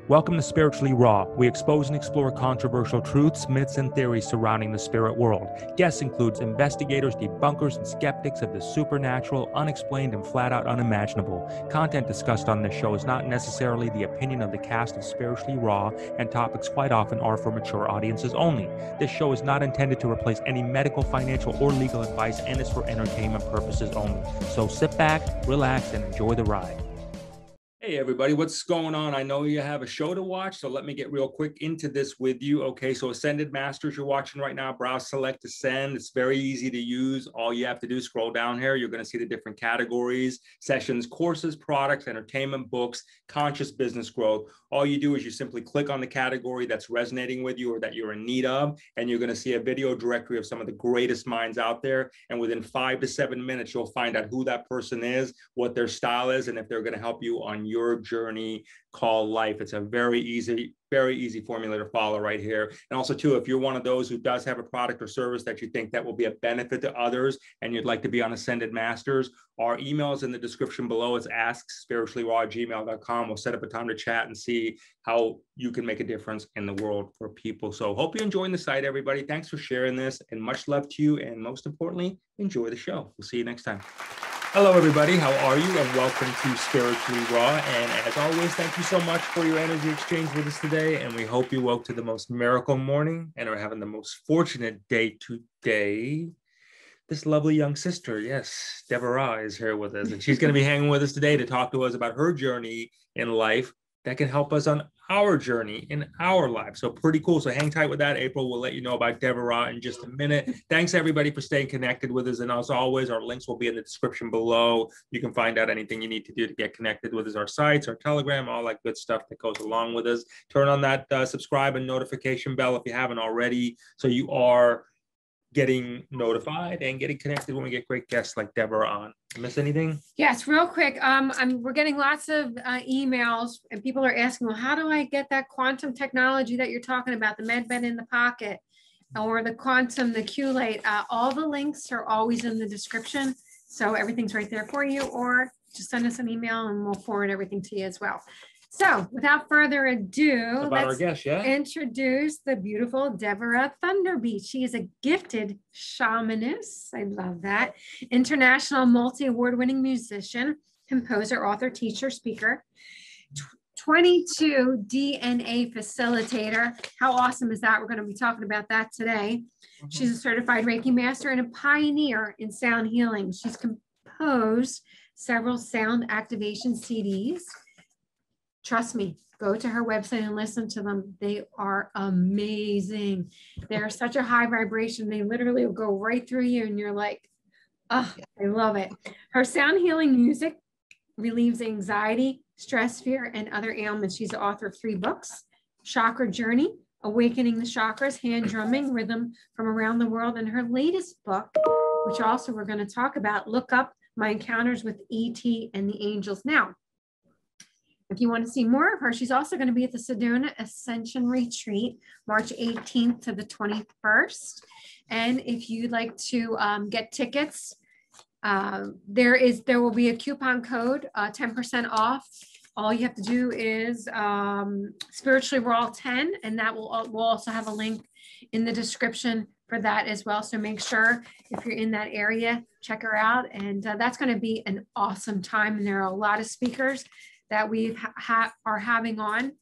Welcome to Spiritually Raw. We expose and explore controversial truths, myths, and theories surrounding the spirit world. Guests includes investigators, debunkers, and skeptics of the supernatural, unexplained, and flat-out unimaginable. Content discussed on this show is not necessarily the opinion of the cast of Spiritually Raw, and topics quite often are for mature audiences only. This show is not intended to replace any medical, financial, or legal advice and is for entertainment purposes only. So sit back, relax, and enjoy the ride. Hey everybody, what's going on? I know you have a show to watch, so let me get real quick into this with you. Okay, so Ascended Masters you're watching right now, browse, select, ascend. It's very easy to use. All you have to do is scroll down here. You're going to see the different categories, sessions, courses, products, entertainment, books, conscious business growth. All you do is you simply click on the category that's resonating with you or that you're in need of, and you're going to see a video directory of some of the greatest minds out there. And within 5 to 7 minutes, you'll find out who that person is, what their style is, and if they're going to help you on your journey called life. It's a very easy formula to follow right here. And also too, if you're one of those who does have a product or service that you think that will be a benefit to others and you'd like to be on Ascended Masters, our email is in the description below. It's askspirituallyraw@gmail.com. We'll set up a time to chat and see how you can make a difference in the world for people. So hope you're enjoying the site, everybody. Thanks for sharing this, and much love to you. And most importantly, enjoy the show. We'll see you next time. Hello, everybody. How are you? And welcome to Spiritually Raw. And as always, thank you so much for your energy exchange with us today. And we hope you woke to the most miracle morning and are having the most fortunate day today. This lovely young sister, yes, Deborah, is here with us. And she's going to be hanging with us today to talk to us about her journey in life that can help us on our journey in our life. So pretty cool. So hang tight with that. April will let you know about Deborah in just a minute. Thanks everybody for staying connected with us. And as always, our links will be in the description below. You can find out anything you need to do to get connected with us, our sites, our Telegram, all that good stuff that goes along with us. Turn on that subscribe and notification bell if you haven't already, so you are getting notified and getting connected when we get great guests like Deborah on. Miss anything? Yes, real quick. We're getting lots of emails, and people are asking, well, how do I get that quantum technology that you're talking about, the med bed in the pocket or the quantum, the Q-late? All the links are always in the description. So everything's right there for you, or just send us an email and we'll forward everything to you as well. So without further ado, let's introduce the beautiful Deborah Thunderbeat. She is a gifted shamaness. I love that. International multi-award-winning musician, composer, author, teacher, speaker, 22 DNA facilitator. How awesome is that? We're going to be talking about that today. She's a certified Reiki master and a pioneer in sound healing. She's composed several sound activation CDs. Trust me, go to her website and listen to them. They are amazing. They're such a high vibration. They literally will go right through you and you're like, oh, I love it. Her sound healing music relieves anxiety, stress, fear, and other ailments. She's the author of 3 books: Chakra Journey, Awakening the Chakras, Hand Drumming, Rhythm from Around the World. And her latest book, which also we're going to talk about, Look Up, My Encounters with E.T. and the Angels. Now, if you want to see more of her, she's also going to be at the Sedona Ascension Retreat, March 18th to the 21st. And if you'd like to get tickets, there will be a coupon code, 10% off. All you have to do is Spiritually Raw 10, and that we'll also have a link in the description for that as well. So make sure if you're in that area, check her out. And that's going to be an awesome time. And there are a lot of speakers that we are having on.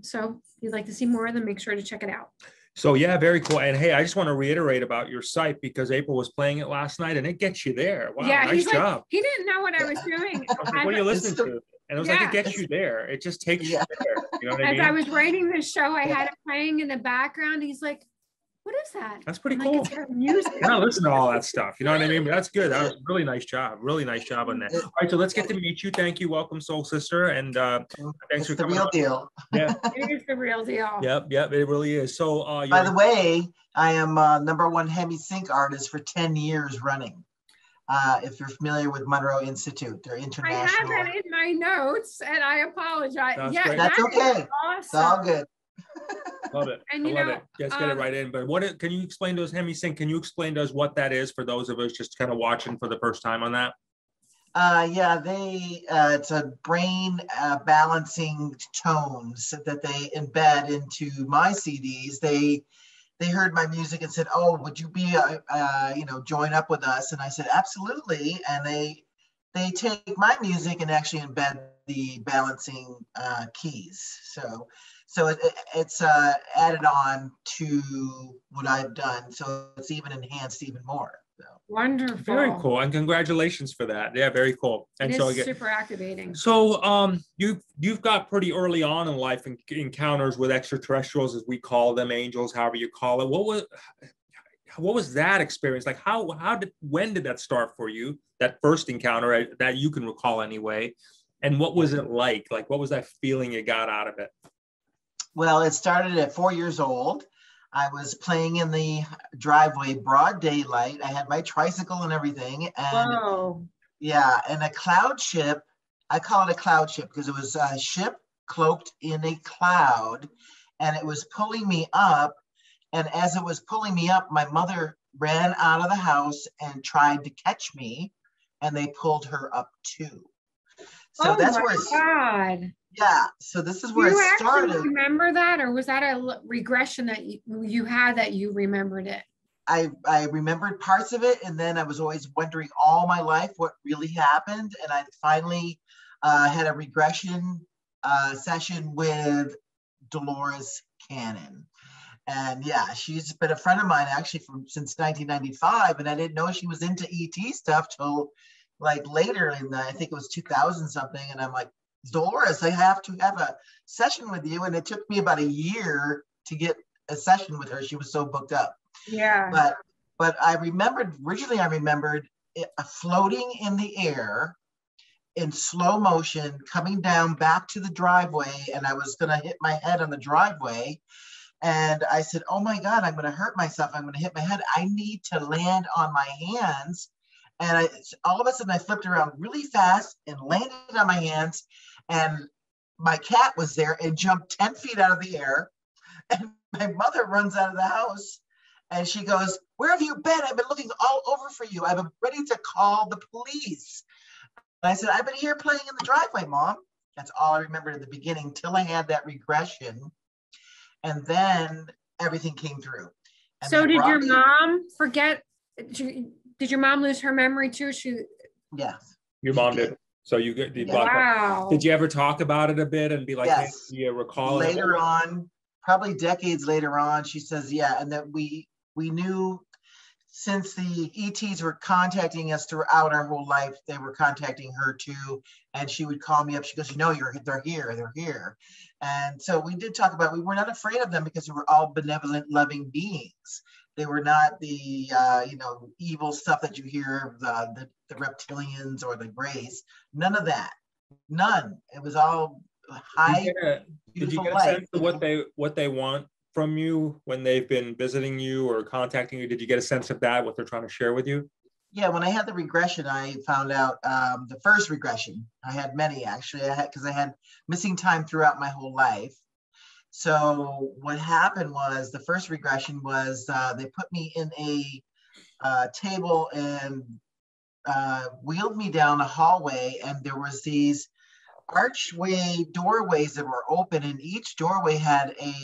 So if you'd like to see more of them, make sure to check it out. So yeah, very cool. And hey, I just want to reiterate about your site, because April was playing it last night and it gets you there. Wow, yeah, nice job. He didn't know what I was doing. What are you listening to? And it was like, it gets you there. It just takes you there. You know what I mean? As I was writing this show, I had it playing in the background. He's like, what is that? That's pretty cool. Like, it's music. You're not listening to all that stuff. You know what I mean? But that's good. That was a really nice job. Really nice job on that. All right, so let's get to meet you. Thank you. Welcome, Soul Sister. And thanks for coming. The real deal. Yeah. It is the real deal. Yep, it really is. So by the way, I am #1 Hemi Sync artist for 10 years running. If you're familiar with Monroe Institute, they're international. I have that in my notes, and I apologize. That's yeah, great. That's okay. Awesome. It's all good. Love it. And I love it. Let's get it right in. But can you explain to us, Hemi Sync, can you explain to us what that is for those of us just kind of watching for the first time on that? Yeah, it's a brain balancing tones that they embed into my CDs. They heard my music and said, "Oh, would you be, join up with us?" And I said, "Absolutely." And they take my music and actually embed the balancing keys. So it's added on to what I've done. So it's even enhanced even more. So. Wonderful. Very cool, and congratulations for that. Yeah, very cool. And it so is again, super activating. So you've got pretty early on in life encounters with extraterrestrials, as we call them, angels, however you call it. What was that experience like? When did that start for you? That first encounter that you can recall anyway, and what was it like? Like, what was that feeling you got out of it? Well, it started at 4 years old. I was playing in the driveway, broad daylight. I had my tricycle and everything. And Whoa. yeah, and a cloud ship, I call it a cloud ship because it was a ship cloaked in a cloud, and it was pulling me up. And as it was pulling me up, my mother ran out of the house and tried to catch me, and they pulled her up too. So that's where God. Yeah, so this is where it started. You remember that, or was that a regression that you had that you remembered it? I remembered parts of it, and then I was always wondering all my life what really happened. And I finally had a regression session with Dolores Cannon. And yeah, she's been a friend of mine actually since 1995, and I didn't know she was into ET stuff till like later I think it was 2000 something. And I'm like, Dolores, I have to have a session with you. And it took me about a year to get a session with her. She was so booked up. Yeah. But originally I remembered it floating in the air in slow motion, coming down back to the driveway. And I was going to hit my head on the driveway. And I said, oh my God, I'm going to hurt myself. I'm going to hit my head. I need to land on my hands. And all of a sudden I flipped around really fast and landed on my hands. And my cat was there and jumped 10 feet out of the air. And my mother runs out of the house and she goes, where have you been? I've been looking all over for you. I've been ready to call the police. And I said, I've been here playing in the driveway, Mom. That's all I remembered at the beginning till I had that regression. And then everything came through. And so did your mom forget? Did your mom lose her memory too? Yes. Your mom did. So you get wow. Did you ever talk about it a bit and be like, yes. Hey, do you recall later on, probably decades later on, she says, yeah, and that we knew since the ETs were contacting us throughout our whole life, they were contacting her too. And she would call me up. She goes, they're here. And so we did talk about, we were not afraid of them because they were all benevolent, loving beings. They were not the, evil stuff that you hear of the reptilians or the grays. None of that. None. It was all high. Did you get a sense of what they want from you when they've been visiting you or contacting you? Did you get a sense of that, what they're trying to share with you? Yeah, when I had the regression, I found out the first regression. I had many actually, because I had missing time throughout my whole life. So what happened was the first regression was they put me in a table and wheeled me down a hallway, and there was these archway doorways that were open, and each doorway had a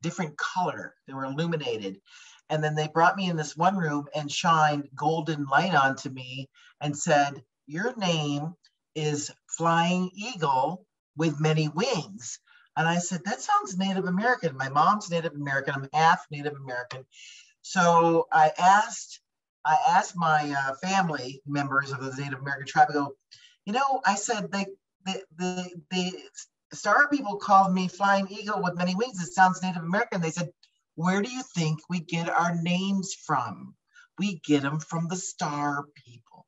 different color. They were illuminated. And then they brought me in this one room and shined golden light onto me and said, your name is Flying Eagle with many wings. And I said, that sounds Native American. My mom's Native American. I'm half Native American. So I asked my family members of the Native American tribe, I go, I said, the star people called me Flying Eagle with many wings. It sounds Native American. They said, where do you think we get our names from? We get them from the star people.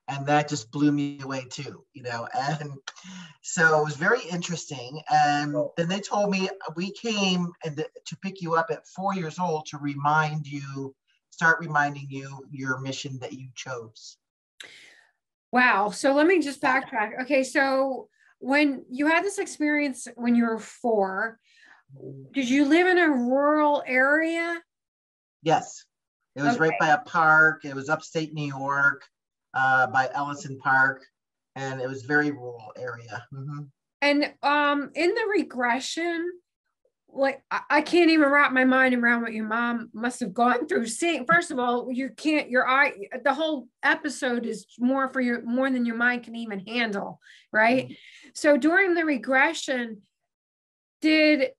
And that just blew me away too, and so it was very interesting. And then they told me we came to pick you up at 4 years old to start reminding you your mission that you chose. Wow. So let me just backtrack. Okay. So when you had this experience when you were 4, did you live in a rural area? Yes. It was right by a park. It was upstate New York. by Ellison Park, and it was very rural area. And in the regression, like I can't even wrap my mind around what your mom must have gone through. Seeing, first of all, you can't, your eye, the whole episode is more than your mind can even handle, right? So during the regression, did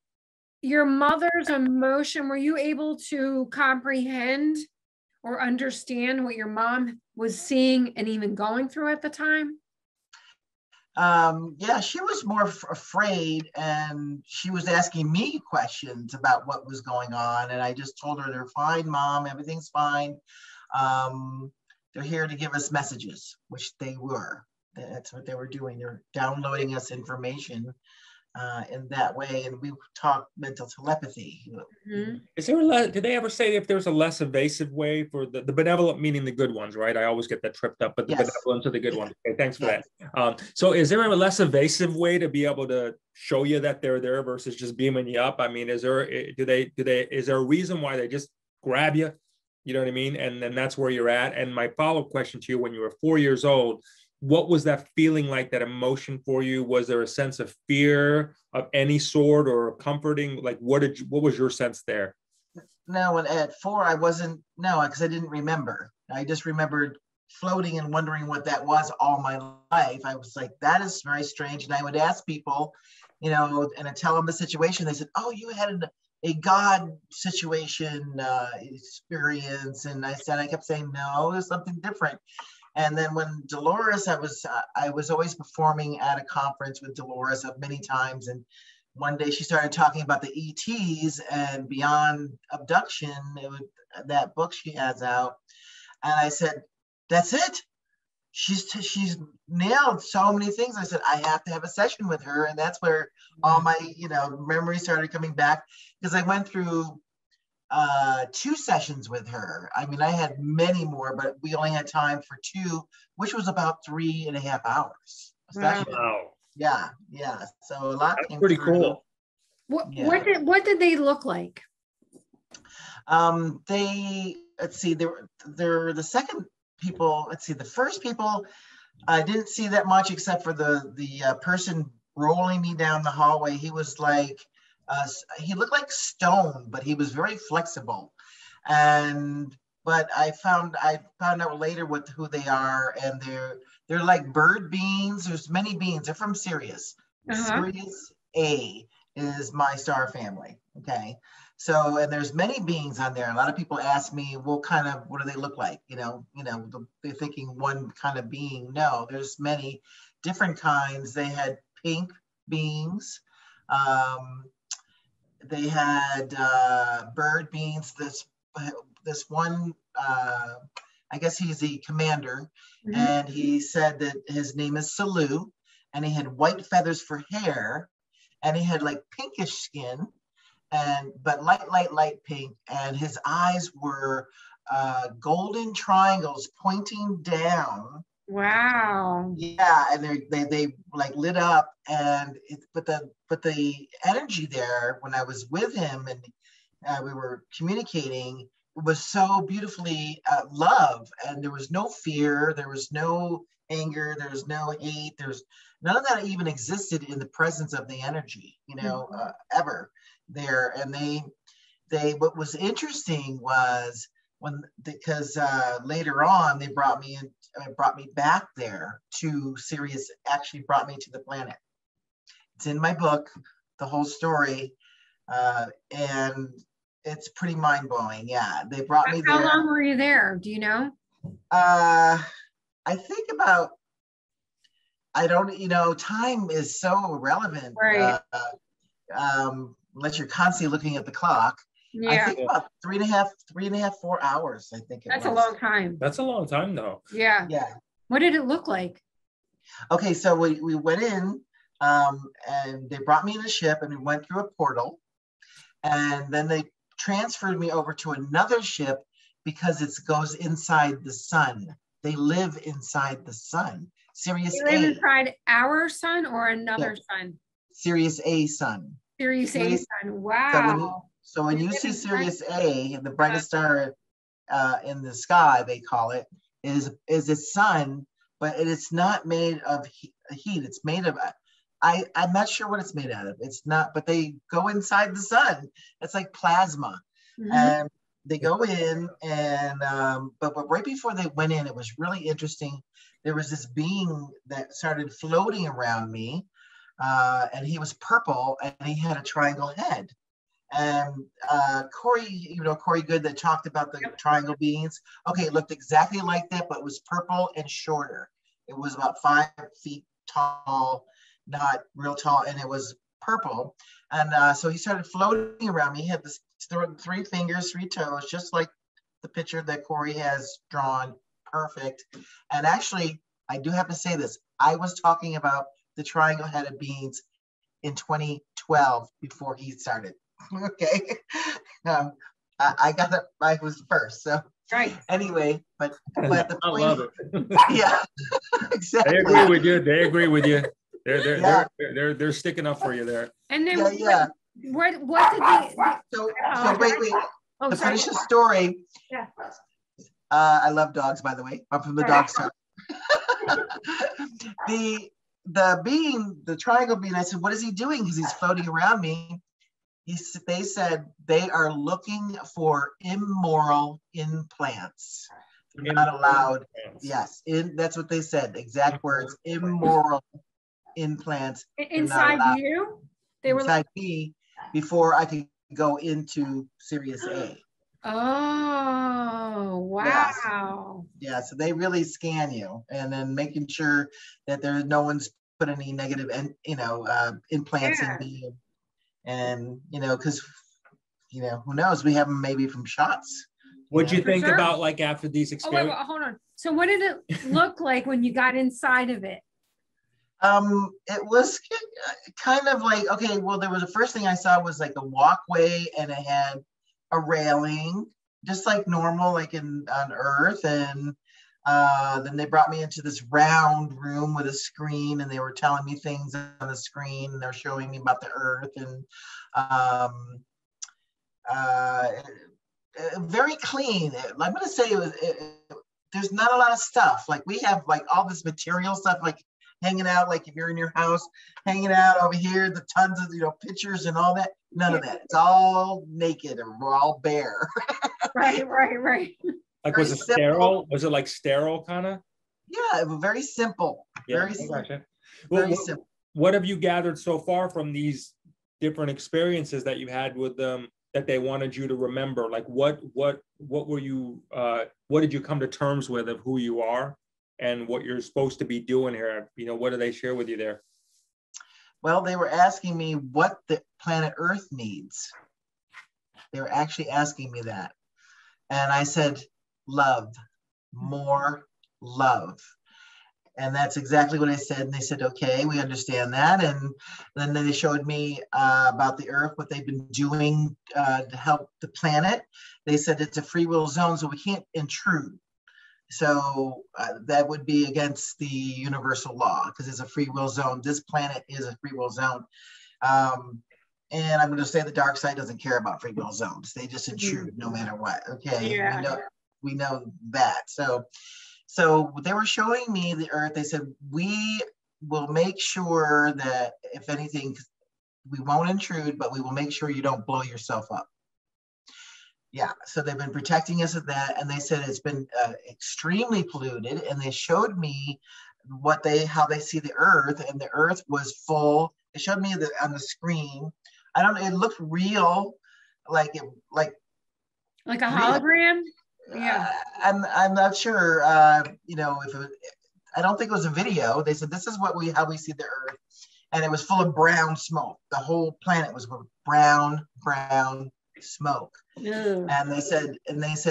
your mother's emotion, were you able to comprehend or understand what your mom was seeing and even going through at the time? Yeah, she was more afraid, and she was asking me questions about what was going on. And I just told her, they're fine, Mom, everything's fine. They're here to give us messages, which they were. That's what they were doing. They're downloading us information in that way. And we talk mental telepathy. Is there did they ever say if there's a less evasive way for the benevolent, meaning the good ones, right? I always get that tripped up, but the benevolent are the good ones. Okay, thanks for that. So is there a less evasive way to be able to show you that they're there versus just beaming you up? I mean, is there a reason why they just grab you? You know what I mean? And then that's where you're at. And my follow-up question to you, when you were 4 years old, what was that feeling like, that emotion for you? Was there a sense of fear of any sort, or comforting? Like, what was your sense there? No, and at 4, I wasn't, because I didn't remember. I just remembered floating and wondering what that was all my life. I was like, that is very strange. And I would ask people, and I tell them the situation. They said, oh, you had a God situation experience. And I kept saying, no, there's something different. And then when Dolores, I was always performing at a conference with Dolores many times. And one day she started talking about the ETs and Beyond Abduction, that book she has out. And I said, that's it. She's nailed so many things. I said, I have to have a session with her. And that's where all my, memories started coming back, because I went through 2 sessions with her. I mean, I had many more, but we only had time for 2, which was about 3.5 hours. Wow. Yeah. So a lot. That's pretty cool. What did they look like? Let's see, they're the second people. Let's see, the first people, I didn't see that much, except for the person rolling me down the hallway. He was like, he looked like stone, but he was very flexible. But I found out later who they are, and they're like bird beings. There's many beings. They're from Sirius. Sirius A is my star family. Okay, so, and there's many beings on there. A lot of people ask me, what do they look like? They're thinking one kind of being. No, there's many different kinds. They had pink beings. They had bird beings. This one, I guess he's the commander, and he said that his name is Salu, and he had white feathers for hair, and he had like pinkish skin, but light pink, and his eyes were golden triangles pointing down. Wow. Yeah, and they like lit up, but the energy there when I was with him and we were communicating, it was so beautifully love, and there was no fear, there was no anger, there was no hate, there's none of that even existed in the presence of the energy, ever there. And they what was interesting was because later on they brought me back there to Sirius, actually brought me to the planet. It's in my book, the whole story, and it's pretty mind-blowing. Yeah, they brought me there. How long were you there? Do you know? I think about, time is so irrelevant. Right. Unless you're constantly looking at the clock. Yeah. I think about 3.5, 4 hours, I think That's a long time. That's a long time, though. Yeah. Yeah. What did it look like? Okay, so we went in, and they brought me in a ship, and we went through a portal, and then they transferred me over to another ship because it goes inside the sun. They live inside the sun. Sirius A. They live inside our sun or another sun? Sirius A sun. Sirius A sun. Wow. So when you see Sirius A, the brightest star in the sky, they call it, is the sun, but it's not made of heat. It's made of, I'm not sure what it's made out of. It's not, but they go inside the sun. It's like plasma. And they go in, and but right before they went in, it was really interesting. There was this being that started floating around me, and he was purple, and he had a triangle head. And Corey, Corey Good, that talked about the triangle beings. Okay, it looked exactly like that, but it was purple and shorter. It was about 5 feet tall, not real tall, and it was purple. And so he started floating around me. He had this 3 fingers, 3 toes, just like the picture that Corey has drawn. Perfect. And actually, I do have to say this. I was talking about the triangle-headed beings in 2012 before he started. Okay. I got it. I was first. So right. Anyway, but the I point, love it. yeah, exactly. They agree with you. They agree with you. They're sticking up for you there. And then yeah. What did they? So wait. Oh, to sorry. finish the story. Yeah. I love dogs, by the way. I'm from the dog star. The being, the triangle being, I said, what is he doing? Because he's floating around me. They said they are looking for immoral implants. They're not allowed. Yes, that's what they said. Exact words. Immoral implants. Inside you? They were inside me before I could go into Sirius A. Oh, wow. Yeah, so they really scan you, and then making sure that there's no one's put any negative implants in me. And because who knows, we have them maybe from shots. What'd you think about, like, after these experiences? Oh, wait, hold on. So what did it look like when you got inside of it? It was kind of like, okay, well, there was the first thing I saw was like a walkway, and it had a railing, just like normal, like on Earth. And then they brought me into this round room with a screen, and they were telling me things on the screen, and they're showing me about the Earth, and very clean. I'm going to say there's not a lot of stuff. Like, we have like all this material stuff, like hanging out, like if you're in your house, hanging out over here, the tons of pictures and all that. None of that. It's all naked, and we're all bare. Right. Like, was it sterile? Was it like sterile kind of? Yeah, it was very simple. Yeah, very simple. Gotcha. Very simple. What have you gathered so far from these different experiences that you had with them that they wanted you to remember? Like, what were you? What did you come to terms with of who you are and what you're supposed to be doing here? What do they share with you there? Well, they were asking me what the planet Earth needs. They were actually asking me that. And I said, love, more love. And that's exactly what I said. And they said, okay, we understand that. And then they showed me about the Earth, what they've been doing to help the planet. They said it's a free will zone, so we can't intrude. So that would be against the universal law, because it's a free will zone. This planet is a free will zone. And I'm going to say the dark side doesn't care about free will zones. They just intrude no matter what. Okay, yeah. we know that. So they were showing me the Earth. They said, we will make sure that if anything, we won't intrude, but we will make sure you don't blow yourself up. Yeah, so they've been protecting us at that, and they said it's been extremely polluted, and they showed me how they see the Earth, and the Earth was full. They showed me on the screen. I don't know, it looked real, like a hologram. Yeah, I'm not sure. If I don't think it was a video. They said this is how we see the Earth, and it was full of brown smoke. The whole planet was brown smoke. And they said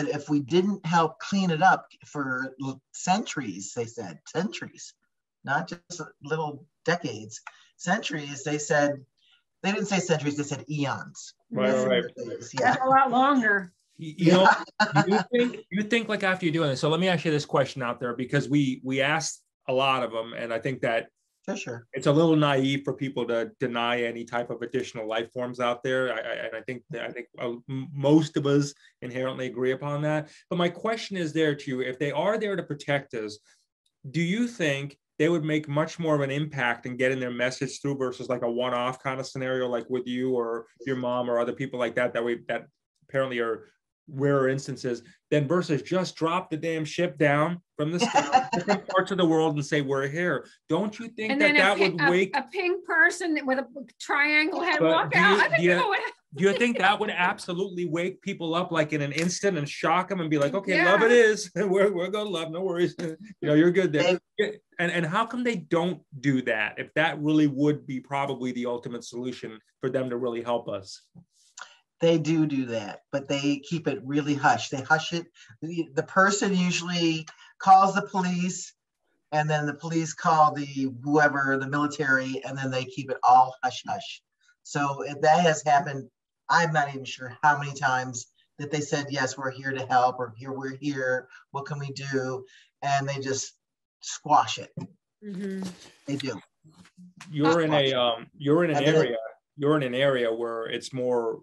if we didn't help clean it up for centuries, they said centuries, not just little decades, centuries. They said, they didn't say centuries, they said eons. Right. Yeah, a lot longer. You think like after you're doing this. So let me ask you this question out there, because we asked a lot of them, and I think that For sure. It's a little naive for people to deny any type of additional life forms out there. And I think most of us inherently agree upon that. But my question is there to you: if they are there to protect us, do you think they would make much more of an impact in getting their message through versus like a one-off kind of scenario, like with you or your mom or other people like that that apparently are rarer instances, than versus just drop the damn ship down from the sky, different parts of the world, and say we're here? Don't you think that would wake a pink person with a triangle head walk out? Do you think that would absolutely wake people up like in an instant and shock them and be like, okay, love it is. We're gonna love, no worries. You're good there. And how come they don't do that if that really would be probably the ultimate solution for them to really help us? They do that, but they keep it really hush. They hush it. The person usually calls the police, and then the police call the military, and then they keep it all hush hush. So if that has happened, I'm not even sure how many times that they said, yes, we're here to help, or we're here, what can we do? And they just squash it. Mm-hmm. They do. You're in an area where it's more,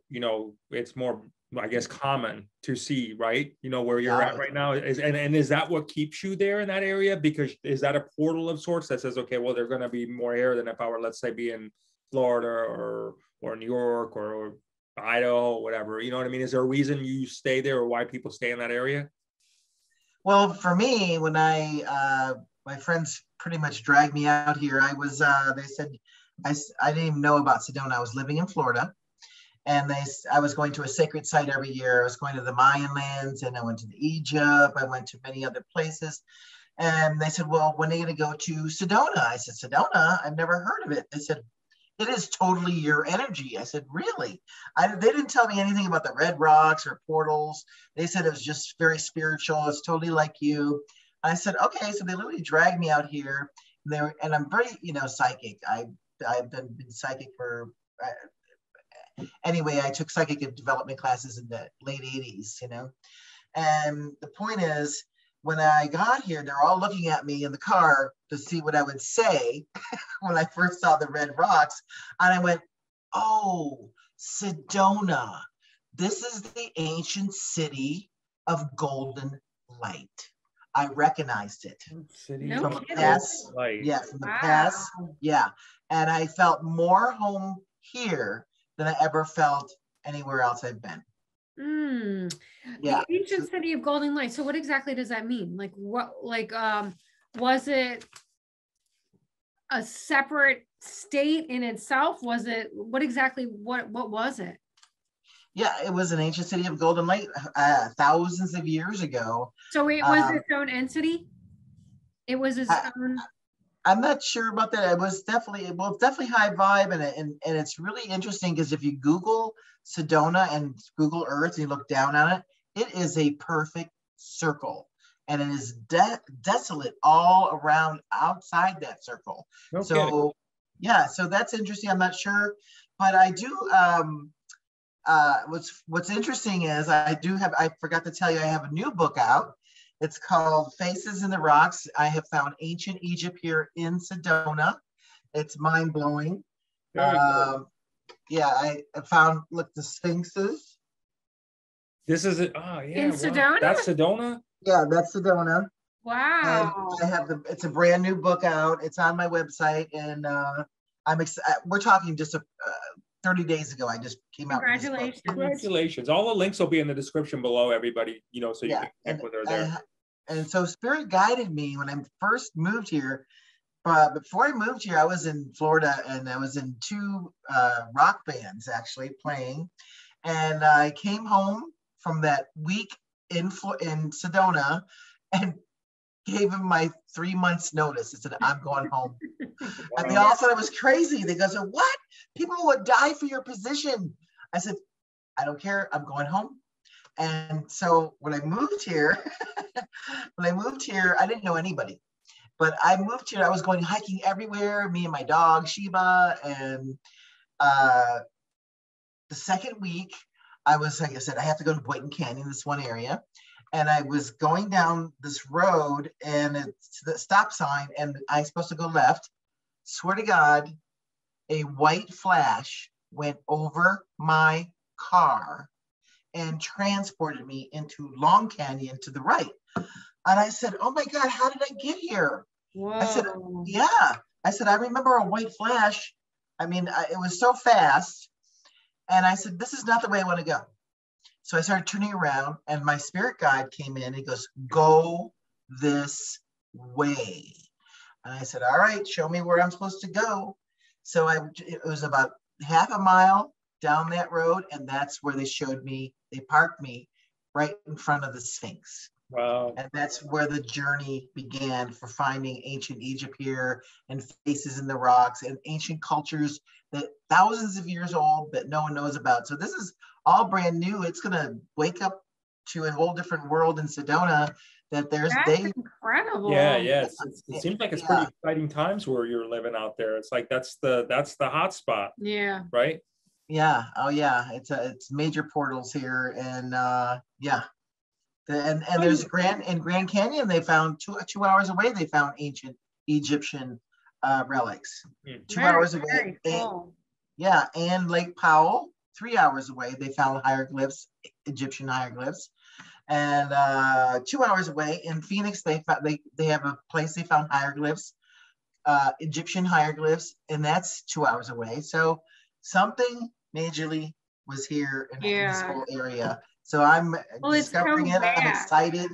I guess, common to see, right? Where you're at right now and is that what keeps you there in that area? Because is that a portal of sorts that says, okay, well, there's going to be more air than if I were, let's say, be in Florida or New York or Idaho or whatever, you know what I mean? Is there a reason you stay there or why people stay in that area? Well, for me, when my friends pretty much dragged me out here, they said, I didn't even know about Sedona. I was living in Florida, and I was going to a sacred site every year. I was going to the Mayan lands, and I went to Egypt. I went to many other places. And they said, well, when are you going to go to Sedona? I said, Sedona? I've never heard of it. They said, it is totally your energy. I said, really? They didn't tell me anything about the red rocks or portals. They said it was just very spiritual. It's totally like you. I said, okay. So they literally dragged me out here. And I'm very, psychic. I've been psychic for, anyway, I took psychic and development classes in the late 80s, And the point is, when I got here, they're all looking at me in the car to see what I would say when I first saw the red rocks. And I went, oh, Sedona. This is the ancient city of golden light. I recognized it. City from the past. Light. Yeah, from the past. Yeah. And I felt more home here than I ever felt anywhere else I've been. Yeah. The ancient city of golden light. So what exactly does that mean? Like what, was it a separate state in itself? Was it, what was it? Yeah, it was an ancient city of golden light thousands of years ago. So it was its own entity? It was its own... I'm not sure about that. It was definitely high vibe, and it's really interesting because if you Google Sedona and Google Earth and you look down on it, it is a perfect circle, and it is desolate all around outside that circle. Okay. So yeah, so that's interesting. I'm not sure, but I do. What's interesting is I forgot to tell you, I have a new book out. It's called Faces in the Rocks. I have found ancient Egypt here in Sedona. It's mind-blowing. Yeah, I found, look, the Sphinxes. This is it. Oh, yeah. In Sedona? That's Sedona? Yeah, that's Sedona. Wow. And I have it's a brand new book out. It's on my website, and I'm excited. We're talking just 30 days ago. I just came out. Congratulations. Congratulations. All the links will be in the description below, everybody, so you can connect with her there. And so Spirit guided me when I first moved here. But before I moved here, I was in Florida, and I was in two rock bands actually playing. And I came home from that week in Sedona and gave him my 3 months notice. I said, I'm going home. Wow. And they all thought I was crazy. They go, so what? People would die for your position. I said, I don't care. I'm going home. And so when I moved here, I didn't know anybody. But I moved here, I was going hiking everywhere, me and my dog, Sheba. And the second week, I was, like I said, I have to go to Boynton Canyon, this one area. And I was going down this road, and it's the stop sign, and I'm supposed to go left. swear to God, a white flash went over my car and transported me into Long Canyon to the right. And I said, oh my God, how did I get here? Whoa. I said, yeah. I said, I remember a white flash. I mean, it was so fast. And I said, this is not the way I want to go. So I started turning around and my spirit guide came in. He goes, go this way. And I said, all right, show me where I'm supposed to go. So it was about half a mile down that road. And that's where they showed me, they parked me right in front of the Sphinx. Wow. And that's where the journey began for finding ancient Egypt here and faces in the rocks and ancient cultures that thousands of years old that no one knows about. So this is all brand new. It's going to wake up to a whole different world in Sedona that there's That's incredible. Yeah, it seems like it's pretty exciting times where you're living out there. It's like that's the hot spot. Yeah. Right? Yeah. Oh yeah. It's major portals here. And yeah. And there's Grand Canyon, they found two hours away, they found ancient Egyptian relics. 2 hours away. Cool. And Lake Powell, 3 hours away, they found hieroglyphs, Egyptian hieroglyphs. And 2 hours away in Phoenix, they have a place they found hieroglyphs, Egyptian hieroglyphs, and that's 2 hours away. So something majorly was here in this whole area. So I'm discovering it. I'm excited.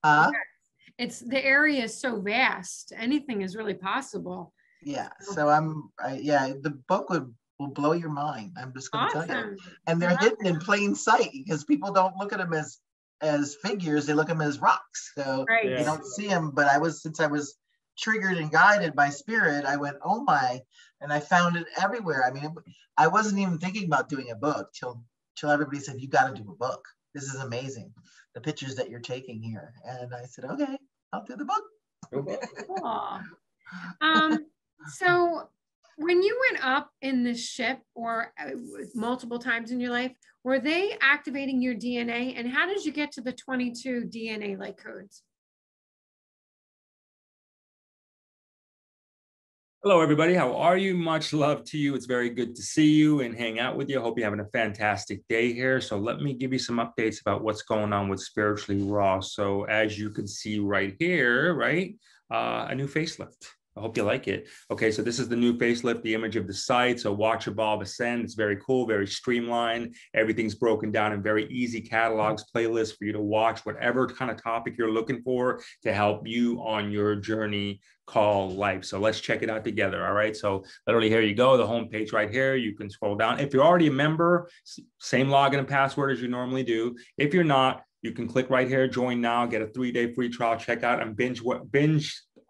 The area is so vast. Anything is really possible. Yeah. So the book will blow your mind. I'm just going to tell you. And they're hidden in plain sight because people don't look at them as figures. They look at them as rocks. So you don't see them. But since I was triggered and guided by spirit, I went, oh my, and I found it everywhere. I mean, I wasn't even thinking about doing a book till everybody said, you got to do a book. This is amazing. The pictures that you're taking here. And I said, okay, I'll do the book. Cool. So when you went up in this ship or multiple times in your life, were they activating your DNA? And how did you get to the 22 DNA like codes? Hello, everybody. How are you? Much love to you. It's very good to see you and hang out with you. I hope you're having a fantastic day here. So let me give you some updates about what's going on with Spiritually Raw. So as you can see right here, a new facelift. I hope you like it. Okay, so this is the new facelift, the image of the site. So watch, evolve, ascend. It's very cool, very streamlined. Everything's broken down in very easy catalogs, playlists for you to watch, whatever kind of topic you're looking for to help you on your journey called life. So let's check it out together. All right. So literally here you go, the homepage right here. You can scroll down. If you're already a member, same login and password as you normally do. If you're not, you can click right here, join now, get a 3-day free trial, check out and binge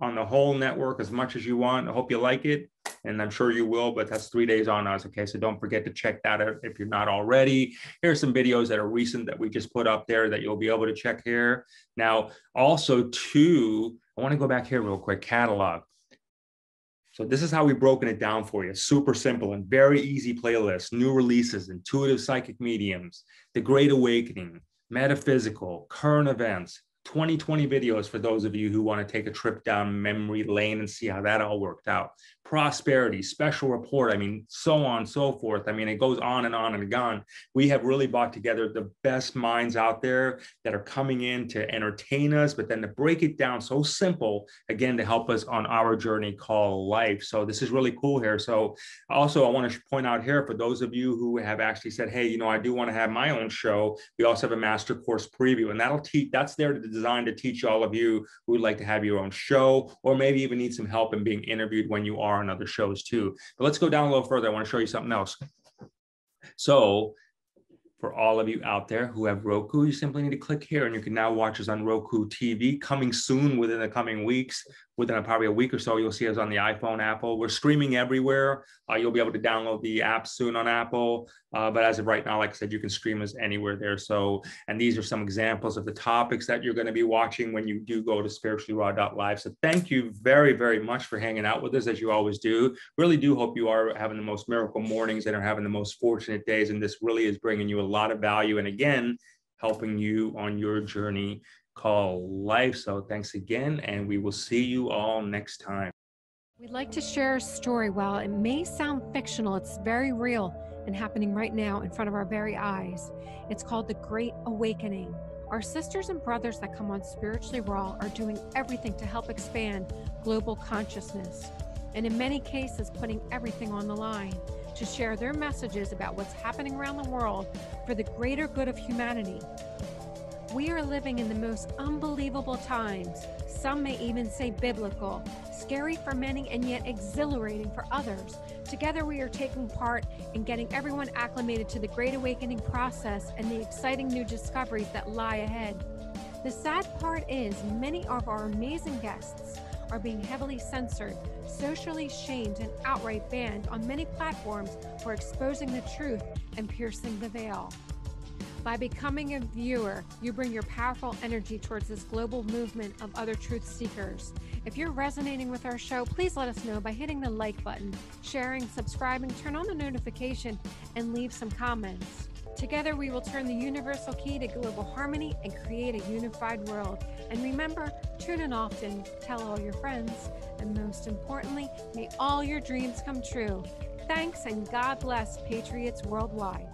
on the whole network as much as you want. I hope you like it. And I'm sure you will, but that's 3 days on us. Okay. So don't forget to check that out if you're not already. Here's some videos that are recent that we just put up there that you'll be able to check here. Now, also too, I want to go back here real quick, catalog. So this is how we've broken it down for you. Super simple and very easy playlist, new releases, intuitive psychic mediums, the Great Awakening, metaphysical, current events, 2020 videos for those of you who want to take a trip down memory lane and see how that all worked out. Prosperity, special report, I mean, so on and so forth. I mean, it goes on and on and on. We have really brought together the best minds out there that are coming in to entertain us, but then to break it down so simple, again, to help us on our journey called life. So this is really cool here. So also I want to point out here for those of you who have actually said, hey, you know, I do want to have my own show. We also have a master course preview, and that's there to designed to teach all of you who would like to have your own show, or maybe even need some help in being interviewed when you are on other shows too. But let's go down a little further. I want to show you something else. So for all of you out there who have Roku, you simply need to click here and you can now watch us on Roku TV. Coming soon within the coming weeks, within probably a week or so, you'll see us on the iPhone, Apple. We're streaming everywhere. You'll be able to download the app soon on Apple. But as of right now, like I said, you can stream us anywhere there. So, and these are some examples of the topics that you're going to be watching when you do go to spirituallyraw.live. So thank you very, very much for hanging out with us as you always do. Really do hope you are having the most miracle mornings and are having the most fortunate days. And this really is bringing you a lot of value. And again, helping you on your journey called life. So thanks again, and we will see you all next time. We'd like to share a story. While it may sound fictional, it's very real and happening right now in front of our very eyes. It's called The Great Awakening. Our sisters and brothers that come on Spiritually Raw are doing everything to help expand global consciousness, and in many cases putting everything on the line to share their messages about what's happening around the world for the greater good of humanity. We are living in the most unbelievable times. Some may even say biblical, scary for many and yet exhilarating for others. Together we are taking part in getting everyone acclimated to the Great Awakening process and the exciting new discoveries that lie ahead. The sad part is many of our amazing guests are being heavily censored, socially shamed, and outright banned on many platforms for exposing the truth and piercing the veil. By becoming a viewer, you bring your powerful energy towards this global movement of other truth seekers. If you're resonating with our show, please let us know by hitting the like button, sharing, subscribing, turn on the notification, and leave some comments. Together, we will turn the universal key to global harmony and create a unified world. And remember, tune in often, tell all your friends, and most importantly, may all your dreams come true. Thanks, and God bless Patriots worldwide.